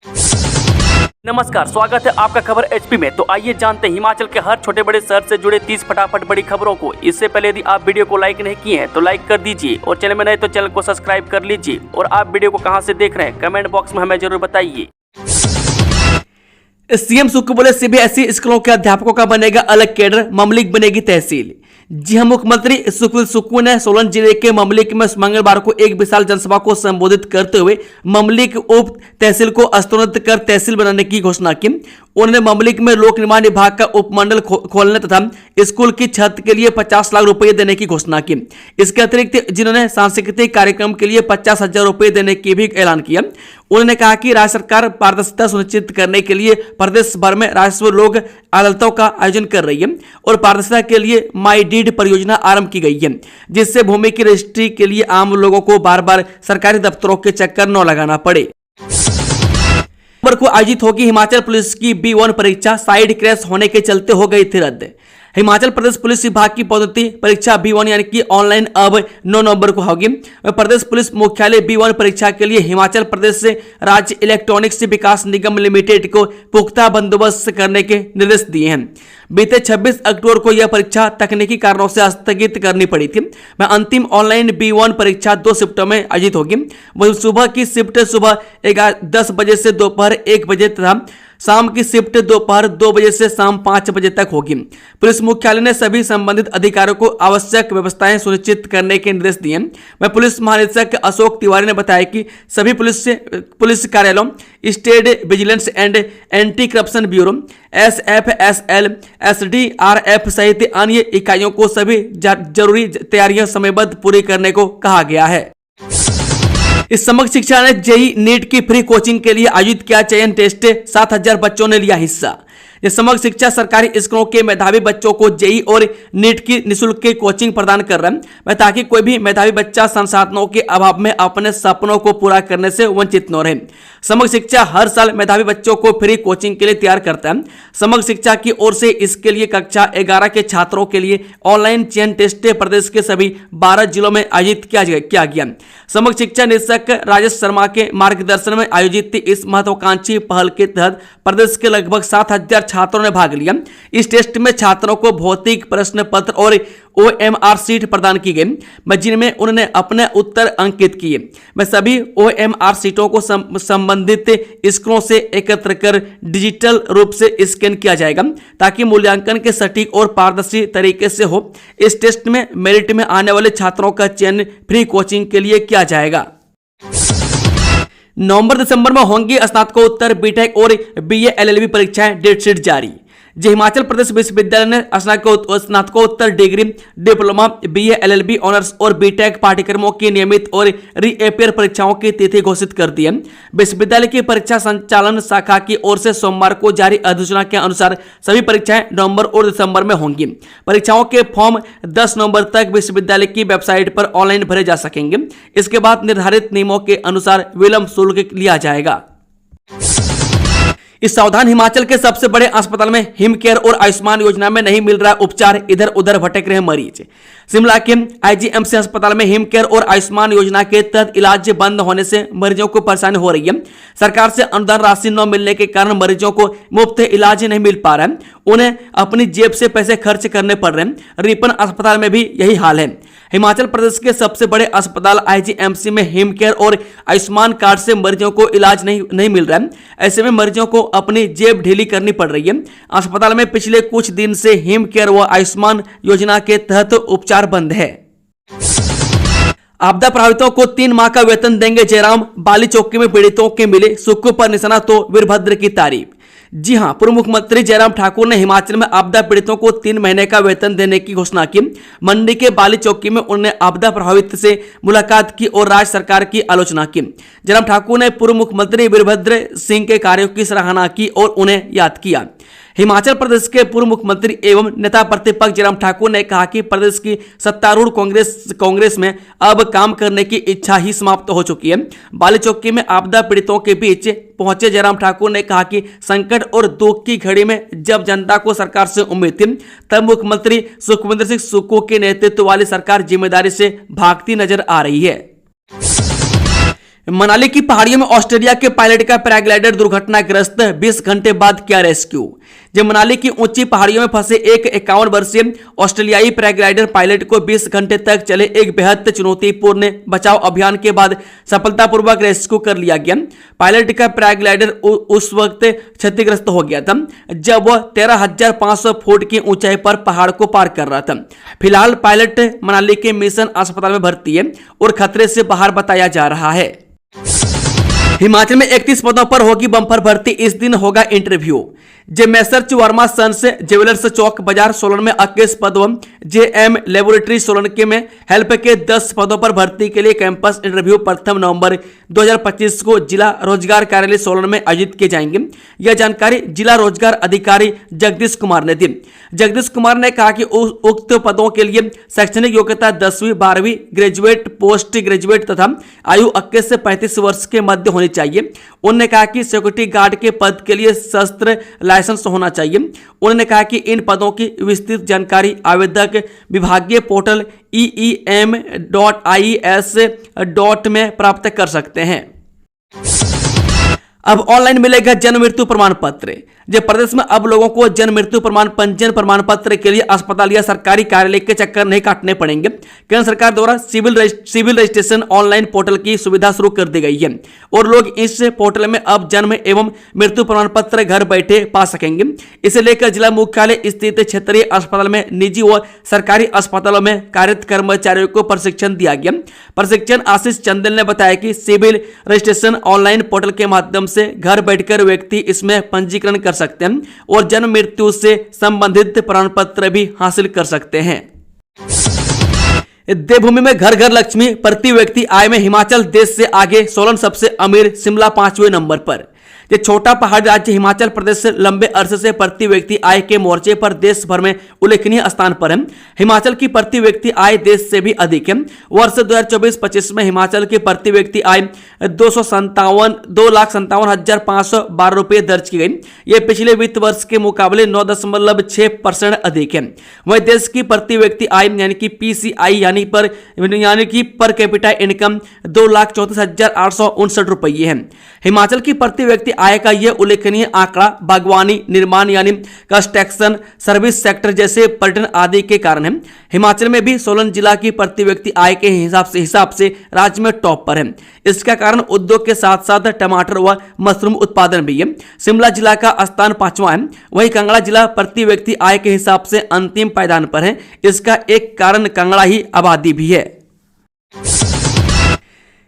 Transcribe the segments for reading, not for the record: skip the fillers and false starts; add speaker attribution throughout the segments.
Speaker 1: नमस्कार, स्वागत है आपका खबर एचपी में। तो आइए जानते हैं हिमाचल के हर छोटे बड़े शहर से जुड़े 30 फटाफट बड़ी खबरों को। इससे पहले यदि आप वीडियो को लाइक नहीं किए हैं तो लाइक कर दीजिए और चैनल में नए तो चैनल को सब्सक्राइब कर लीजिए। और आप वीडियो को कहां से देख रहे हैं कमेंट बॉक्स में हमें जरूर बताइए। सीएम सुक्खू बोले सीबीएसई स्कूलों के अध्यापकों का बनेगा अलग कैडर, ममलिक बनेगी तहसील। जी हां, मुख्यमंत्री सुखविंदर सुक्खू ने सोलन जिले के ममलिक में मंगलवार को एक विशाल जनसभा को संबोधित करते हुए ममलिक उप तहसील को स्तरोन्नत कर तहसील बनाने की घोषणा की। उन्होंने ममलिक में लोक निर्माण विभाग का उपमंडल खोलने तथा स्कूल की छत के लिए 50 लाख रुपए देने की घोषणा की। इसके अतिरिक्त जिन्होंने सांस्कृतिक कार्यक्रम के लिए 50,000 रुपए देने की भी ऐलान किया। उन्होंने कहा कि राज्य सरकार पारदर्शिता सुनिश्चित करने के लिए प्रदेश भर में राजस्व लोक अदालतों का आयोजन कर रही है और पारदर्शिता के लिए माई डीड परियोजना आरंभ की गई है, जिससे भूमि की रजिस्ट्री के लिए आम लोगों को बार बार सरकारी दफ्तरों के चक्कर न लगाना पड़े। को आयोजित होगी हिमाचल पुलिस की B1 परीक्षा, साइड क्रैश होने के चलते हो गई थी रद्द। हिमाचल प्रदेश पुलिस विभाग की पदोन्नति परीक्षा B1 यानी कि ऑनलाइन अब 9 नवंबर को होगी। प्रदेश पुलिस मुख्यालय B1 परीक्षा के लिए हिमाचल प्रदेश से राज्य इलेक्ट्रॉनिक्स विकास निगम लिमिटेड को पुख्ता बंदोबस्त करने के निर्देश दिए हैं। बीते 26 अक्टूबर को यह परीक्षा तकनीकी कारणों से स्थगित करनी पड़ी थी। अंतिम ऑनलाइन B1 परीक्षा 2 शिफ्टों में आयोजित होगी। वही सुबह की शिफ्ट सुबह 10 बजे से दोपहर 1 बजे तथा शाम की शिफ्ट दोपहर 2 बजे से शाम 5 बजे तक होगी। पुलिस मुख्यालय ने सभी संबंधित अधिकारियों को आवश्यक व्यवस्थाएं सुनिश्चित करने के निर्देश दिए। पुलिस महानिदेशक अशोक तिवारी ने बताया कि सभी पुलिस कार्यालयों, state vigilance and anti corruption bureau, SFSL, SDRF सहित अन्य इकाइयों को सभी जरूरी तैयारियां समयबद्ध पूरी करने को कहा गया है। इस समग्र शिक्षा ने जेई नीट की फ्री कोचिंग के लिए आयोजित किया चयन टेस्ट, 7,000 बच्चों ने लिया हिस्सा। ये समग्र शिक्षा सरकारी स्कूलों के मेधावी बच्चों को जेई और नीट की निःशुल्क की कोचिंग प्रदान कर रहा है, ताकि कोई भी मेधावी बच्चा संसाधनों के अभाव में अपने सपनों को पूरा करने से वंचित न रहे। समग्र शिक्षा हर साल मेधावी बच्चों को फ्री कोचिंग के लिए तैयार करता है। समग्र शिक्षा की ओर से इसके लिए कक्षा 11 के छात्रों के लिए ऑनलाइन चयन टेस्ट प्रदेश के सभी 12 जिलों में आयोजित किया गया। समग्र शिक्षा निदेशक राजेश शर्मा के मार्गदर्शन में आयोजित इस महत्वाकांक्षी पहल के तहत प्रदेश के लगभग 7,000 छात्रों ने भाग लिया। इस टेस्ट में छात्रों को भौतिक प्रश्न पत्र और OMR सीट प्रदान की गई, जिनमें उन्होंने अपने उत्तर अंकित किए। सभी OMR सीटों को संबंधित स्कूलों से एकत्र कर डिजिटल रूप से स्कैन किया जाएगा, ताकि मूल्यांकन के सटीक और पारदर्शी तरीके से हो। इस टेस्ट में मेरिट में आने वाले छात्रों का चयन फ्री कोचिंग के लिए किया जाएगा। नवंबर-दिसंबर में होंगी स्नातकोत्तर बीटेक और BA LLB परीक्षाएं, डेट शीट जारी। जी हिमाचल प्रदेश विश्वविद्यालय ने स्नातकोत्तर degree, diploma, BA LLB honours और बीटेक पाठ्यक्रमों की नियमित और रीअपियर परीक्षाओं की तिथि घोषित कर दी है। विश्वविद्यालय की परीक्षा संचालन शाखा की ओर से सोमवार को जारी अधिसूचना के अनुसार सभी परीक्षाएं नवंबर और दिसंबर में होंगी। परीक्षाओं के फॉर्म 10 नवंबर तक विश्वविद्यालय की वेबसाइट पर ऑनलाइन भरे जा सकेंगे। इसके बाद निर्धारित नियमों के अनुसार विलंब शुल्क लिया जाएगा। इस सावधान हिमाचल के सबसे बड़े अस्पताल में हिमकेयर और आयुष्मान योजना में नहीं मिल रहा उपचार, इधर उधर भटक रहे मरीज। शिमला के IGMC अस्पताल में हिमकेयर और आयुष्मान योजना के तहत इलाज बंद होने से मरीजों को परेशानी हो रही है। सरकार से अनुदान राशि न मिलने के कारण मरीजों को मुफ्त इलाज नहीं मिल पा रहा है, उन्हें अपनी जेब से पैसे खर्च करने पड़ रहे हैं। रिपन अस्पताल में भी यही हाल है। हिमाचल प्रदेश के सबसे बड़े अस्पताल IGMC में हिमकेयर और आयुष्मान कार्ड से मरीजों को इलाज नहीं मिल रहा है। ऐसे में मरीजों को अपनी जेब ढीली करनी पड़ रही है। अस्पताल में पिछले कुछ दिन से हिमकेयर व आयुष्मान योजना के तहत उपचार बंद है। आपदा प्रभावितों को 3 माह का वेतन देंगे जयराम, बाली चौकी में पीड़ितों के मिले सुक्खू पर निशाना तो वीरभद्र की तारीफ। जी हां, पूर्व मुख्यमंत्री जयराम ठाकुर ने हिमाचल में आपदा पीड़ितों को 3 महीने का वेतन देने की घोषणा की। मंडी के बाली चौकी में उन्होंने आपदा प्रभावित से मुलाकात की और राज्य सरकार की आलोचना की। जयराम ठाकुर ने पूर्व मुख्यमंत्री वीरभद्र सिंह के कार्यों की सराहना की और उन्हें याद किया। हिमाचल प्रदेश के पूर्व मुख्यमंत्री एवं नेता प्रतिपक्ष जयराम ठाकुर ने कहा कि प्रदेश की सत्तारूढ़ कांग्रेस में अब काम करने की इच्छा ही समाप्त हो चुकी है। बाली चौकी में आपदा पीड़ितों के बीच पहुंचे जयराम ठाकुर ने कहा कि संकट और दुख की घड़ी में जब जनता को सरकार से उम्मीद थी, तब मुख्यमंत्री सुखविंदर सिंह सुक्खू के नेतृत्व वाली सरकार जिम्मेदारी से भागती नजर आ रही है। मनाली की पहाड़ियों में ऑस्ट्रेलिया के पायलट का पैराग्लाइडर दुर्घटनाग्रस्त, 20 घंटे बाद किया रेस्क्यू। जब मनाली की ऊंची पहाड़ियों में फंसे एक 51 वर्षीय ऑस्ट्रेलियाई पैराग्लाइडर पायलट को 20 घंटे तक चले एक बेहद चुनौतीपूर्ण बचाव अभियान के बाद सफलतापूर्वक रेस्क्यू कर लिया गया। पायलट का पैराग्लाइडर उस वक्त क्षतिग्रस्त हो गया था जब वह 13,500 फुट की ऊंचाई पर पहाड़ को पार कर रहा था। फिलहाल पायलट मनाली के मिशन अस्पताल में भर्ती है और खतरे से बाहर बताया जा रहा है। हिमाचल में 31 पदों पर होगी बम्पर भर्ती, इस दिन होगा इंटरव्यू। जेमेसर्च वर्मा सन्स ज्वेलर्स चौक बाजार सोलन में 21 पदों, जेएम लेबोरेटरी सोलन के में हेल्प के 10 पदों पर भर्ती के लिए कैंपस इंटरव्यू 1 नवंबर 2025 को जिला रोजगार कार्यालय सोलन में आयोजित किए जाएंगे। यह जानकारी जिला रोजगार अधिकारी जगदीश कुमार ने दी। जगदीश कुमार ने कहा कि उक्त पदों के लिए शैक्षणिक योग्यता 10वीं 12वीं, ग्रेजुएट, पोस्ट ग्रेजुएट तथा आयु 21 से 35 वर्ष के मध्य होनी चाहिए। उन्होंने कहा कि सिक्योरिटी गार्ड के पद के लिए शस्त्र लाइसेंस होना चाहिए। उन्होंने कहा कि इन पदों की विस्तृत जानकारी आवेदक विभागीय पोर्टल eem.ies. में प्राप्त कर सकते हैं। अब ऑनलाइन मिलेगा जन्म मृत्यु प्रमाण पत्र। जब प्रदेश में अब लोगों को जन्म मृत्यु प्रमाण पंजीयन प्रमाण पत्र के लिए अस्पताल या सरकारी कार्यालय के चक्कर नहीं काटने पड़ेंगे। केंद्र सरकार द्वारा सिविल रजिस्ट्रेशन ऑनलाइन पोर्टल की सुविधा शुरू कर दी गई है और लोग इस पोर्टल में अब जन्म एवं मृत्यु प्रमाण पत्र घर बैठे पा सकेंगे। इसे लेकर जिला मुख्यालय स्थित क्षेत्रीय अस्पताल में निजी और सरकारी अस्पतालों में कार्यरत कर्मचारियों को प्रशिक्षण दिया गया। प्रशिक्षण आशीष चंदेल ने बताया कि सिविल रजिस्ट्रेशन ऑनलाइन पोर्टल के माध्यम से घर बैठकर व्यक्ति इसमें पंजीकरण कर सकते हैं और जन्म मृत्यु से संबंधित प्रमाण पत्र भी हासिल कर सकते हैं। देवभूमि में घर घर लक्ष्मी, प्रति व्यक्ति आय में हिमाचल देश से आगे, सोलन सबसे अमीर, शिमला 5वें नंबर पर। ये छोटा पहाड़ी राज्य हिमाचल प्रदेश से लंबे अरसे से प्रति व्यक्ति आय के मोर्चे पर देश भर में उल्लेखनीय स्थान पर है। हिमाचल की प्रति व्यक्ति आय देश से भी अधिक है। वर्ष 2024-25 में हिमाचल की प्रति व्यक्ति आय 2,57,512 रुपये दर्ज की गई। यह पिछले वित्त वर्ष के मुकाबले 9.6% अधिक है। वहीं देश की प्रति व्यक्ति आय यानी कि PCI यानी पर कैपिटा इनकम 2,34,859 रुपये है। हिमाचल की प्रति व्यक्ति आय का यह उल्लेखनीय आंकड़ा बागवानी, निर्माण यानी कंस्ट्रक्शन, सर्विस सेक्टर जैसे पर्यटन आदि के कारण है। हिमाचल में भी सोलन जिला की प्रति व्यक्ति आय के हिसाब से राज्य में टॉप पर है। इसका कारण उद्योग के साथ साथ टमाटर व मशरूम उत्पादन भी है। शिमला जिला का स्थान 5वां है। वहीं कांगड़ा जिला प्रति व्यक्ति आय के हिसाब से अंतिम पायदान पर है। इसका एक कारण कांगड़ा ही आबादी भी है।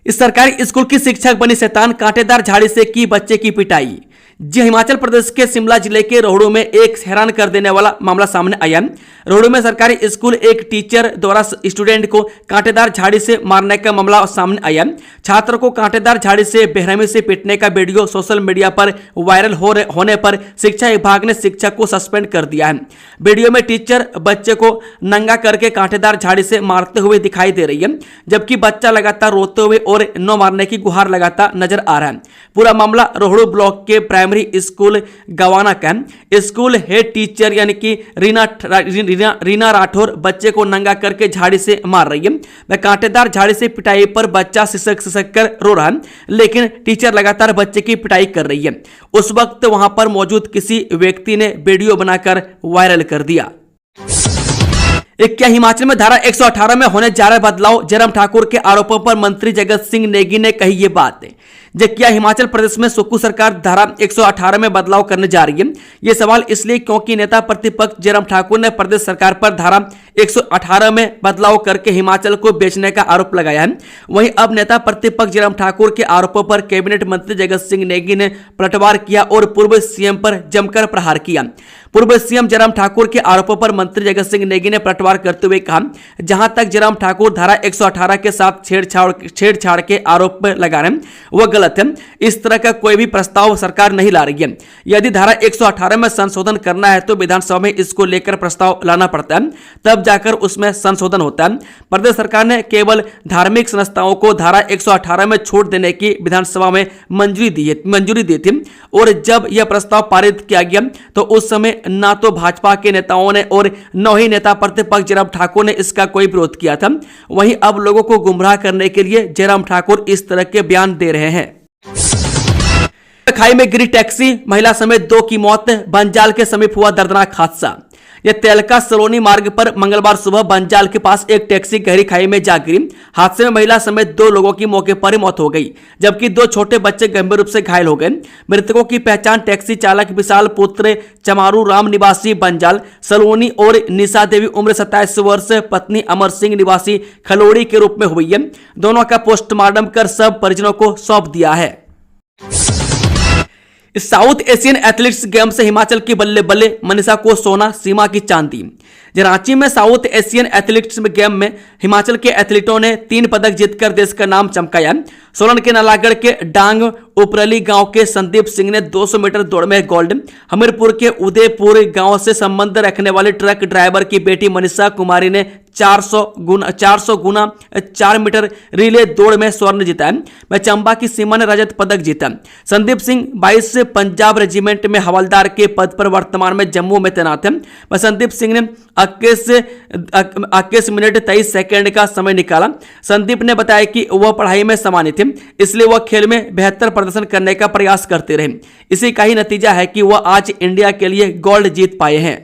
Speaker 1: इस सरकारी स्कूल की शिक्षक बनी शैतान, कांटेदार झाड़ी से की बच्चे की पिटाई। जी, हिमाचल प्रदेश के शिमला जिले के रोहड़ू में एक हैरान कर देने वाला मामला सामने आया। रोहड़ू में सरकारी स्कूल एक टीचर द्वारा स्टूडेंट को कांटेदार झाड़ी से मारने का मामला सामने आया। छात्र को कांटेदार झाड़ी से बेरहमी से पीटने का वीडियो सोशल मीडिया पर वायरल होने पर शिक्षा विभाग ने शिक्षक को सस्पेंड कर दिया है। वीडियो में टीचर बच्चे को नंगा करके कांटेदार झाड़ी से मारते हुए दिखाई दे रही है, जबकि बच्चा लगातार रोते हुए और न मारने की गुहार लगाता नजर आ रहा है। पूरा मामला रोहड़ू ब्लॉक के प्राइमरी स्कूल गवाना का है। स्कूल हेड टीचर यानी कि रीना राठौर बच्चे को नंगा करके झाड़ी से मार रही है। वह कांटेदार झाड़ी से पिटाई पर बच्चा सिसक कर रो रहा है, लेकिन टीचर लगातार बच्चे की पिटाई कर रही है। उस वक्त वहां पर मौजूद किसी व्यक्ति ने वीडियो बनाकर वायरल कर दिया। क्या हिमाचल में धारा 118 में होने जा रहा बदलाव? जयराम ठाकुर के आरोपों पर मंत्री जगत सिंह नेगी ने कही ये बात। क्या हिमाचल प्रदेश में सुक्खू सरकार धारा 118 में बदलाव करने जा रही है? यह सवाल इसलिए क्योंकि नेता प्रतिपक्ष जयराम ठाकुर ने प्रदेश सरकार पर धारा 118 में बदलाव करके हिमाचल को बेचने का आरोप लगाया है। वहीं अब नेता प्रतिपक्ष जयराम ठाकुर के आरोपों पर कैबिनेट मंत्री जगत सिंह नेगी ने पलटवार किया और पूर्व सीएम पर जमकर प्रहार किया। पूर्व सीएम जयराम ठाकुर के आरोपों पर मंत्री जगत सिंह नेगी ने पलटवार करते हुए कहा, जहां तक जयराम ठाकुर धारा 118 के साथ छेड़छाड़ के आरोप लगा रहे हैं वह गलत है। इस तरह का कोई भी प्रस्ताव सरकार नहीं ला रही है। यदि धारा 118 में संशोधन करना है तो विधानसभा में इसको लेकर प्रस्ताव लाना पड़ता है, तब जाकर उसमें संशोधन होता है। प्रदेश सरकार ने केवल धार्मिक संस्थाओं को धारा 118 में छूट देने की विधानसभा में मंजूरी दी थी और जब यह प्रस्ताव पारित किया गया तो उस समय ना तो भाजपा के नेताओं ने और न ही नेता प्रतिपक्ष जयराम ठाकुर ने इसका कोई विरोध किया था। वहीं अब लोगों को गुमराह करने के लिए जयराम ठाकुर इस तरह के बयान दे रहे हैं। खाई में गिरी टैक्सी, महिला समेत 2 की मौत, बंजाल के समीप हुआ दर्दनाक हादसा। यह तेलका सलोनी मार्ग पर मंगलवार सुबह बंजाल के पास एक टैक्सी गहरी खाई में जा गिरी। हादसे में महिला समेत 2 लोगों की मौके पर ही मौत हो गई, जबकि 2 छोटे बच्चे गंभीर रूप से घायल हो गए। मृतकों की पहचान टैक्सी चालक विशाल पुत्र चमारू राम निवासी बंजाल सलोनी और निशा देवी उम्र 27 वर्ष पत्नी अमर सिंह निवासी खलोड़ी के रूप में हुई है। दोनों का पोस्टमार्टम कर सब परिजनों को सौंप दिया है। साउथ एशियन एथलेटिक्स गेम से हिमाचल की बल्ले बल्ले, मनीषा को सोना, सीमा की चांदी। रांची में साउथ एशियन एथलेटिक्स गेम में हिमाचल के एथलीटों ने 3 पदक जीतकर देश का नाम चमकाया। सोलन के नालागढ़ के डांग उपरली गांव के संदीप सिंह ने 200 मीटर दौड़ में गोल्ड, हमीरपुर के उदयपुर गांव से संबंध रखने वाले ट्रक ड्राइवर की बेटी मनीषा कुमारी ने 400 गुना 4 मीटर रिले दौड़ में स्वर्ण जीता है। वह चंबा की सीमा ने रजत पदक जीता। संदीप सिंह 22 पंजाब रेजिमेंट में हवलदार के पद पर वर्तमान में जम्मू में तैनात है। वह संदीप सिंह ने 21 मिनट 23 सेकंड का समय निकाला। संदीप ने बताया कि वह पढ़ाई में सम्मानित थे, इसलिए वह खेल में बेहतर प्रदर्शन करने का प्रयास करते रहे। इसी का ही नतीजा है कि वह आज इंडिया के लिए गोल्ड जीत पाए हैं।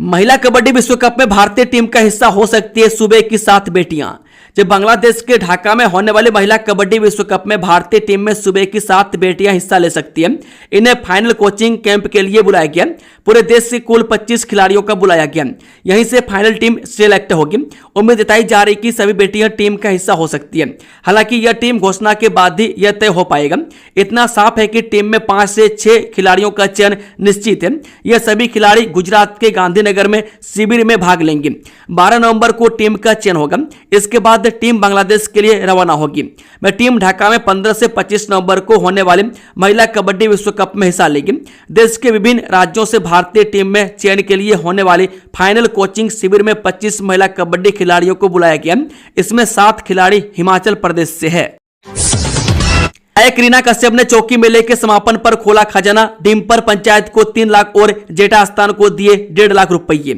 Speaker 1: महिला कबड्डी विश्व कप में भारतीय टीम का हिस्सा हो सकती है सूबे की 7 बेटियां। जब बांग्लादेश के ढाका में होने वाले महिला कबड्डी विश्व कप में भारतीय टीम में सूबे की 7 बेटियां हिस्सा ले सकती हैं। इन्हें फाइनल कोचिंग कैंप के लिए बुलाया गया। पूरे देश से कुल 25 खिलाड़ियों का बुलाया गया। यहीं से फाइनल टीम सिलेक्ट होगी। उम्मीद जताई जा रही कि सभी बेटियां टीम का हिस्सा हो सकती है। हालांकि यह टीम घोषणा के बाद ही यह तय हो पाएगा। इतना साफ है कि टीम में 5 से 6 खिलाड़ियों का चयन निश्चित है। यह सभी खिलाड़ी गुजरात के गांधीनगर में शिविर में भाग लेंगे। 12 नवंबर को टीम का चयन होगा। इसके बाद टीम बांग्लादेश के लिए रवाना होगी। वह टीम ढाका में 15 से 25 नवंबर को होने वाले महिला कबड्डी विश्व कप में हिस्सा लेगी। देश के विभिन्न राज्यों से भारतीय टीम में चयन के लिए होने वाली फाइनल कोचिंग शिविर में 25 महिला कबड्डी खिलाड़ियों को बुलाया गया। इसमें 7 खिलाड़ी हिमाचल प्रदेश से है। रीना कश्यप ने चौकी मेले के समापन पर खोला खजाना। डिम्पर पंचायत को 3 लाख और जेठा स्थान को दिए 1.5 लाख रुपये।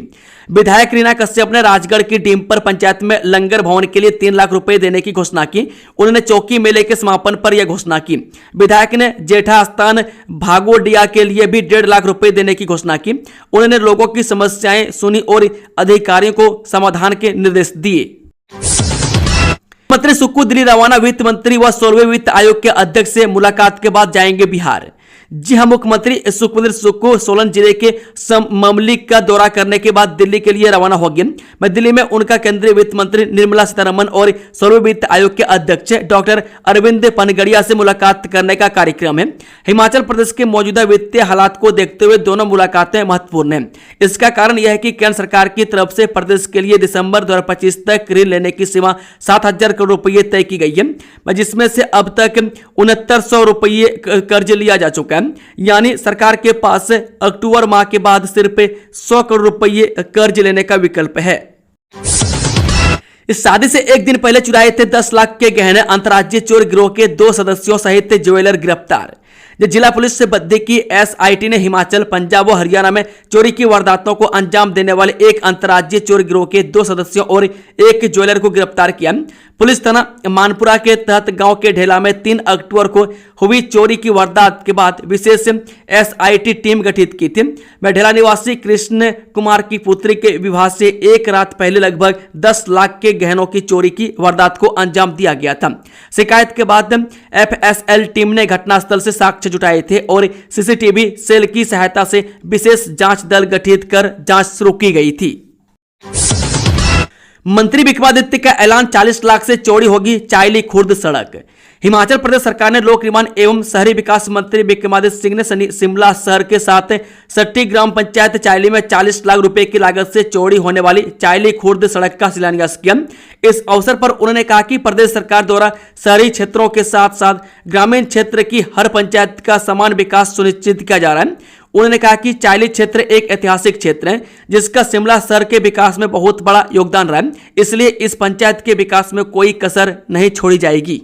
Speaker 1: विधायक रीना कश्यप ने राजगढ़ की डिम्पर पंचायत में लंगर भवन के लिए 3 लाख रुपए देने की घोषणा की। उन्होंने चौकी मेले के समापन पर यह घोषणा की। विधायक ने जेठा स्थान भागोडिया के लिए भी 1.5 लाख रुपए देने की घोषणा की। उन्होंने लोगों की समस्याएं सुनी और अधिकारियों को समाधान के निर्देश दिए। मंत्री सुक्कू दिल्ली रवाना। वित्त मंत्री व 16वें वित्त आयोग के अध्यक्ष से मुलाकात के बाद जाएंगे बिहार। जी हां, मुख्यमंत्री सुखविंदर सुक्कू सोलन जिले के ममलिक का दौरा करने के बाद दिल्ली के लिए रवाना हो गए। मैं दिल्ली में उनका केंद्रीय वित्त मंत्री निर्मला सीतारमण और 16वें वित्त आयोग के अध्यक्ष डॉक्टर अरविंद पनगड़िया से मुलाकात करने का कार्यक्रम है। हिमाचल प्रदेश के मौजूदा वित्तीय हालात को देखते हुए दोनों मुलाकातें महत्वपूर्ण हैं। इसका कारण यह है कि केंद्र सरकार की तरफ से प्रदेश के लिए दिसंबर 2025 तक ऋण लेने की सीमा 7,000 करोड़ रुपये तय की गई है, जिसमें से अब तक 6900 रुपये कर्ज लिया जा चुका है। यानी सरकार के पास अक्टूबर माह के बाद सिर्फ 100 करोड़ रुपये कर्ज लेने का विकल्प है। इस शादी से एक दिन पहले चुराए थे 10 लाख के गहने। अंतर्राज्यीय चोर गिरोह के 2 सदस्यों सहित ज्वेलर गिरफ्तार। जिला पुलिस से बद्दी की एसआईटी ने हिमाचल, पंजाब व हरियाणा में चोरी की वारदातों को अंजाम देने वाले एक अंतर्राज्यीय चोर गिरोह के 2 सदस्यों और एक ज्वेलर को गिरफ्तार किया। पुलिस थाना मानपुरा के तहत गांव के ढेला में 3 अक्टूबर को हुई चोरी की वारदात के बाद विशेष एसआईटी टीम गठित की थी। ढेला निवासी कृष्ण कुमार की पुत्री के विवाह से एक रात पहले लगभग 10 लाख के गहनों की चोरी की वारदात को अंजाम दिया गया था। शिकायत के बाद एफएसएल टीम ने घटनास्थल से साक्ष्य जुटाए थे और सीसीटीवी सेल की सहायता से विशेष जांच दल गठित कर जांच शुरू की गई थी। मंत्री विक्रमादित्य का ऐलान, 40 लाख से चौड़ी होगी चायली खुर्द सड़क। हिमाचल प्रदेश सरकार ने लोक निर्माण एवं शहरी विकास मंत्री विक्रमादित्य सिंह ने शिमला शहर के साथ सट्टी ग्राम पंचायत चायली में 40 लाख रुपए की लागत से चौड़ी होने वाली चायली खुर्द सड़क का शिलान्यास किया। इस अवसर पर उन्होंने कहा कि प्रदेश सरकार द्वारा शहरी क्षेत्रों के साथ साथ ग्रामीण क्षेत्र की हर पंचायत का समान विकास सुनिश्चित किया जा रहा है। उन्होंने कहा कि चायली क्षेत्र एक ऐतिहासिक क्षेत्र है जिसका शिमला शहर के विकास में बहुत बड़ा योगदान रहा है, इसलिए इस पंचायत के विकास में कोई कसर नहीं छोड़ी जाएगी।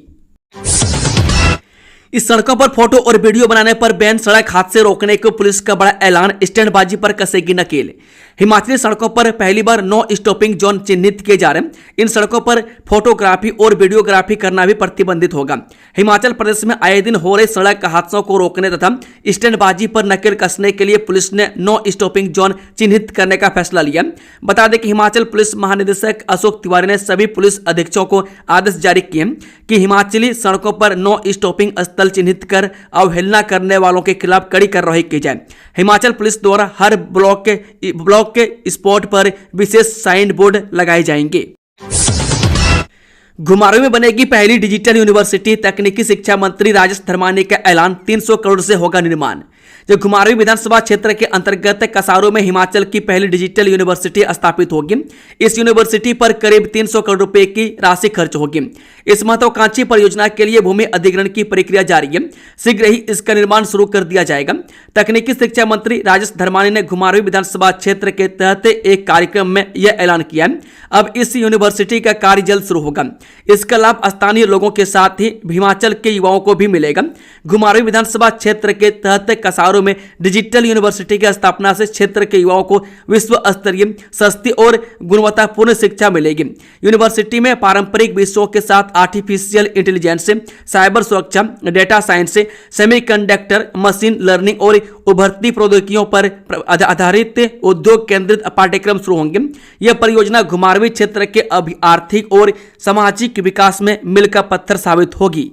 Speaker 1: इस सड़कों पर फोटो और वीडियो बनाने पर बैन, सड़क हादसे रोकने को पुलिस का बड़ा ऐलान, स्टैंडबाजी पर कसेगी नकेल। हिमाचली सड़कों पर पहली बार नो स्टॉपिंग जोन चिन्हित किए जा रहे हैं। इन सड़कों पर फोटोग्राफी और वीडियोग्राफी करना भी प्रतिबंधित होगा। हिमाचल प्रदेश में आए दिन हो रहे सड़क हादसों को रोकने तथा स्टैंडबाजी पर नकेल कसने के लिए पुलिस ने नो स्टॉपिंग जोन चिन्हित करने का फैसला लिया। बता दें कि हिमाचल पुलिस महानिदेशक अशोक तिवारी ने सभी पुलिस अधीक्षकों को आदेश जारी किए कि हिमाचली सड़कों पर नो स्टॉपिंग स्थल चिन्हित कर अवहेलना करने वालों के खिलाफ कड़ी कार्रवाई की जाए। हिमाचल पुलिस द्वारा हर ब्लॉक के स्पॉट पर विशेष साइन बोर्ड लगाए जाएंगे। घुमारवीं में बनेगी पहली डिजिटल यूनिवर्सिटी, तकनीकी शिक्षा मंत्री राजेश धर्मानी का ऐलान, 300 करोड़ से होगा निर्माण। जो घुमारवीं विधानसभा क्षेत्र के अंतर्गत कसारों में हिमाचल की पहली डिजिटल यूनिवर्सिटी स्थापित होगी। इस यूनिवर्सिटी पर करीब 300 करोड़ रुपए की राशि खर्च होगी। इस महत्वाकांक्षी परियोजना के लिए भूमि अधिग्रहण की प्रक्रिया जारी है, शीघ्र ही इसका निर्माण शुरू कर दिया जाएगा। तकनीकी शिक्षा मंत्री राजेश धर्मानी ने घुमारवीं विधानसभा क्षेत्र के तहत एक कार्यक्रम में यह ऐलान किया। अब इस यूनिवर्सिटी का कार्य जल्द शुरू होगा। इसका लाभ स्थानीय लोगों के साथ ही हिमाचल के युवाओं को भी मिलेगा। घुमारवीं विधानसभा क्षेत्र के तहत कसारों में डिजिटल यूनिवर्सिटी की स्थापना से क्षेत्र के युवाओं को विश्व स्तरीय, सस्ती और गुणवत्तापूर्ण शिक्षा मिलेगी। यूनिवर्सिटी में पारंपरिक विषयों के साथ आर्टिफिशियल इंटेलिजेंस, साइबर सुरक्षा, data science, semiconductor, machine learning और उभरती प्रौद्योगिकियों पर आधारित उद्योग केंद्रित पाठ्यक्रम शुरू होंगे। यह परियोजना घुमारवीं क्षेत्र के आर्थिक और सामाजिक विकास में मील का पत्थर साबित होगी।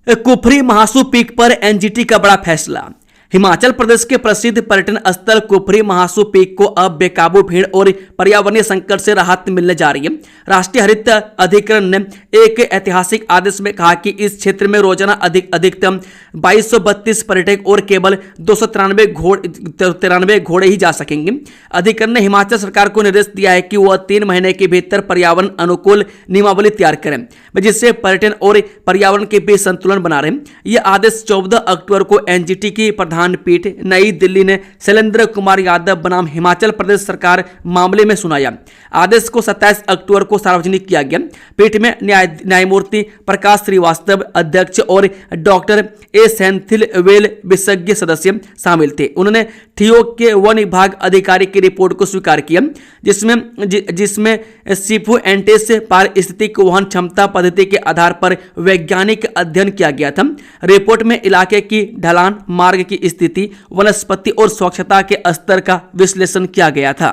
Speaker 1: कुफरी महासू पीक पर एनजीटी का बड़ा फैसला। हिमाचल प्रदेश के प्रसिद्ध पर्यटन स्थल कुफरी महासू पीक को अब बेकाबू भीड़ और पर्यावरणीय संकट से राहत मिलने जा रही है। राष्ट्रीय हरित अधिकरण ने एक ऐतिहासिक आदेश में कहा कि इस क्षेत्र में रोजाना अधिकतम 2232 पर्यटक और केवल 293 घोड़े ही जा सकेंगे। अधिकरण ने हिमाचल सरकार को निर्देश दिया है कि वह 3 महीने के भीतर पर्यावरण अनुकूल नियमावली तैयार करें, जिससे पर्यटन और पर्यावरण के बीच संतुलन बना रहे। यह आदेश 14 अक्टूबर को एनजीटी की प्रधान पीठ नई दिल्ली ने शैलेंद्र कुमार यादव बनाम हिमाचल प्रदेश सरकार मामले में सुनाया। आदेश को 27 अक्टूबर को सार्वजनिक किया गया। पीठ में न्यायमूर्ति प्रकाश श्रीवास्तव अध्यक्ष और डॉक्टर ए सेंथिल वेल विशेषज्ञ सदस्य शामिल थे। उन्होंने ठियोग के वन विभाग अधिकारी की रिपोर्ट को स्वीकार किया, जिसमें सीफू एंटेस पारिस्थितिक वहन क्षमता पद्धति के आधार पर वैज्ञानिक अध्ययन किया गया था। रिपोर्ट में इलाके की ढलान, मार्ग की स्थिति, वनस्पति और स्वच्छता के स्तर का विश्लेषण किया गया था।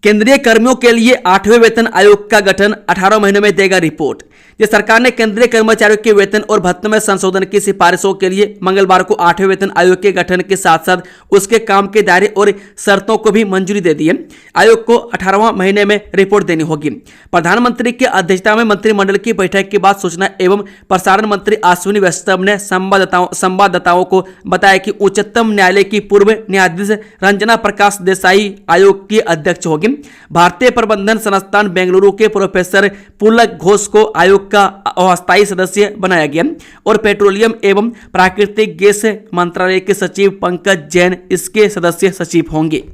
Speaker 1: केंद्रीय कर्मियों के लिए 8वें वेतन आयोग का गठन, 18 महीनों में देगा रिपोर्ट। सरकार ने केंद्रीय कर्मचारियों के वेतन और भत्ते में संशोधन की सिफारिशों के लिए मंगलवार को 8वें वेतन आयोग के गठन के साथ साथ उसके काम के दायरे और शर्तों को भी मंजूरी दे दी है। आयोग को 18वां महीने में रिपोर्ट देनी होगी। प्रधानमंत्री की अध्यक्षता में मंत्रिमंडल की बैठक के बाद सूचना एवं प्रसारण मंत्री अश्विनी वैष्णव ने संवाददाताओं को बताया कि उच्चतम न्यायालय की पूर्व न्यायाधीश रंजना प्रकाश देसाई आयोग की अध्यक्ष होगी। भारतीय प्रबंधन संस्थान बेंगलुरु के प्रोफेसर पुलक घोष को आयोग का अस्थायी सदस्य बनाया गया और पेट्रोलियम एवं प्राकृतिक गैस मंत्रालय के सचिव पंकज जैन इसके सदस्य सचिव होंगे।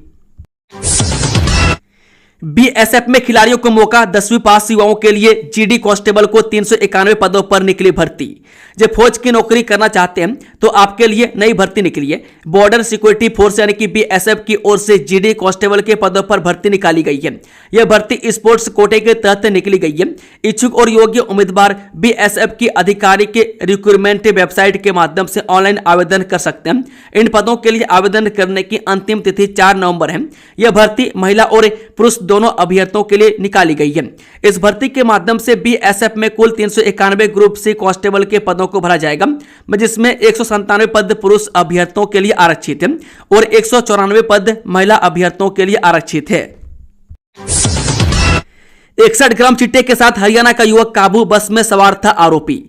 Speaker 1: बीएसएफ में खिलाड़ियों को मौका, 10वीं पास युवाओं के लिए जीडी कांस्टेबल को 391 पदों पर निकली भर्ती। जब फौज की नौकरी करना चाहते हैं तो आपके लिए नई भर्ती निकली है। बॉर्डर सिक्योरिटी फोर्स यानी कि बीएसएफ की ओर से जीडी कांस्टेबल के पदों पर भर्ती निकाली गई है। यह भर्ती स्पोर्ट्स कोटे के तहत निकली गई है। इच्छुक और योग्य उम्मीदवार बीएसएफ की आधिकारिक रिक्रूटमेंट वेबसाइट के माध्यम से ऑनलाइन आवेदन कर सकते हैं। इन पदों के लिए आवेदन करने की अंतिम तिथि 4 नवंबर है। यह भर्ती महिला और पुरुष दोनों अभ्यर्थियों के लिए निकाली गई है। इस भर्ती के माध्यम से बीएसएफ में कुल 391 ग्रुप सी कांस्टेबल के पदों को भरा जाएगा, जिसमें 197 पद पुरुष अभ्यर्थियों के लिए आरक्षित है और 194 पद महिला अभ्यर्थियों के लिए आरक्षित है। 61 ग्राम चिट्टे के साथ हरियाणा का युवक काबू, बस में सवार था आरोपी।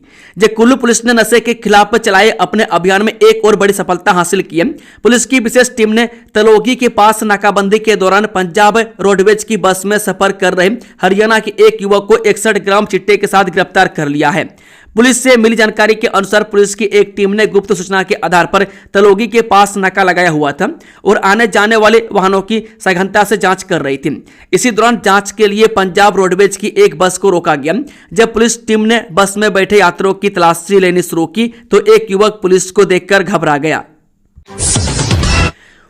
Speaker 1: कुल्लू पुलिस ने नशे के खिलाफ चलाए अपने अभियान में एक और बड़ी सफलता हासिल की है। पुलिस की विशेष टीम ने तलोगी के पास नाकाबंदी के दौरान पंजाब रोडवेज की बस में सफर कर रहे हरियाणा के एक युवक को 61 ग्राम चिट्टे के साथ गिरफ्तार कर लिया है। पुलिस से मिली जानकारी के अनुसार पुलिस की एक टीम ने गुप्त सूचना के आधार पर तलोगी के पास नाका लगाया हुआ था और आने जाने वाले वाहनों की सघनता से जांच कर रही थी। इसी दौरान जांच के लिए पंजाब रोडवेज की एक बस को रोका गया। जब पुलिस टीम ने बस में बैठे यात्रियों की तलाशी लेनी शुरू की तो एक युवक पुलिस को देखकर घबरा गया।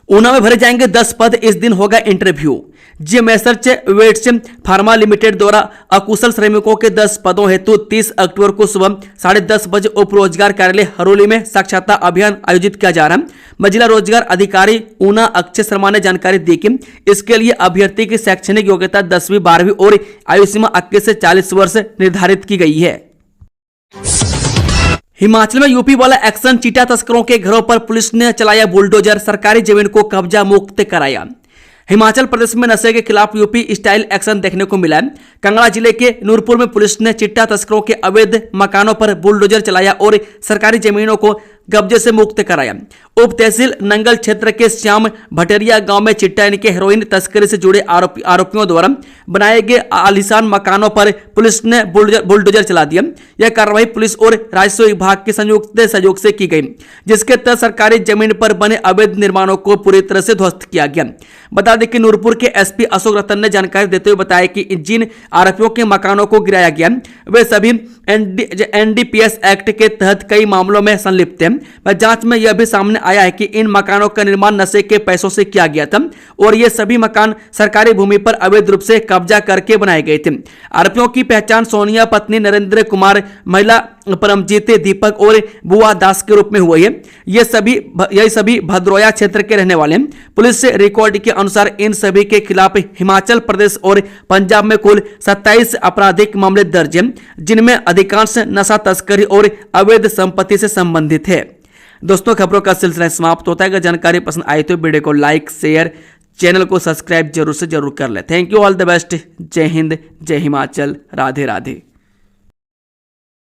Speaker 1: ऊना में भरे जाएंगे 10 पद, इस दिन होगा इंटरव्यू। जीएमएसएच वेट्स फार्मा लिमिटेड द्वारा अकुशल श्रमिकों के 10 पदों हेतु 30 अक्टूबर को सुबह 10:30 बजे उप रोजगार कार्यालय हरोली में साक्षरता अभियान आयोजित किया जा रहा है। जिला रोजगार अधिकारी ऊना अक्षय शर्मा ने जानकारी दी कि इसके लिए अभ्यर्थी की शैक्षणिक योग्यता 10वीं 12वीं और आयु सीमा 21 से 40 वर्ष निर्धारित की गई है। हिमाचल में यूपी वाला एक्शन, चीटा तस्करों के घरों पर पुलिस ने चलाया बुलडोजर, सरकारी जमीन को कब्जा मुक्त कराया। हिमाचल प्रदेश में नशे के खिलाफ यूपी स्टाइल एक्शन देखने को मिला है। कांगड़ा जिले के नूरपुर में पुलिस ने चिट्टा तस्करों के अवैध मकानों पर बुलडोजर चलाया और सरकारी जमीनों को कब्जे से मुक्त कराया। उप तहसील नंगल क्षेत्र के श्याम भटेरिया गांव में चिट्टा यानी कि हेरोइन तस्करी से जुड़े आरोपियों द्वारा बनाए गए आलीशान मकानों पर पुलिस ने बुलडोजर चला दिया। यह कार्रवाई पुलिस और राजस्व विभाग के संयुक्त सहयोग से की गई, जिसके तहत सरकारी जमीन पर बने अवैध निर्माणों को पूरी तरह से ध्वस्त किया गया। बता दें कि नूरपुर के एसपी अशोक रतन ने जानकारी देते हुए बताया कि जिन आरोपियों के मकानों को गिराया गया वे सभी एनडीपीएस एक्ट के तहत कई मामलों में संलिप्त हैं। जांच में यह भी सामने आया है कि इन मकानों का निर्माण नशे के पैसों से किया गया था और ये सभी मकान सरकारी भूमि पर अवैध रूप से कब्जा करके बनाए गए थे। आरोपियों की पहचान सोनिया पत्नी नरेंद्र कुमार, महिला परमजीत, दीपक और बुआ दास के रूप में हुई है। ये सभी भद्रोया क्षेत्र के रहने वाले हैं। पुलिस से रिकॉर्ड के अनुसार इन सभी के खिलाफ हिमाचल प्रदेश और पंजाब में कुल 27 आपराधिक मामले दर्ज हैं, जिनमें अधिकांश नशा तस्करी और अवैध संपत्ति से संबंधित है। दोस्तों, खबरों का सिलसिला समाप्त होता है। अगर जानकारी पसंद आई तो वीडियो को लाइक, शेयर, चैनल को सब्सक्राइब जरूर से जरूर कर ले। Thank you, all the best. जय हिंद, जय हिमाचल, राधे राधे।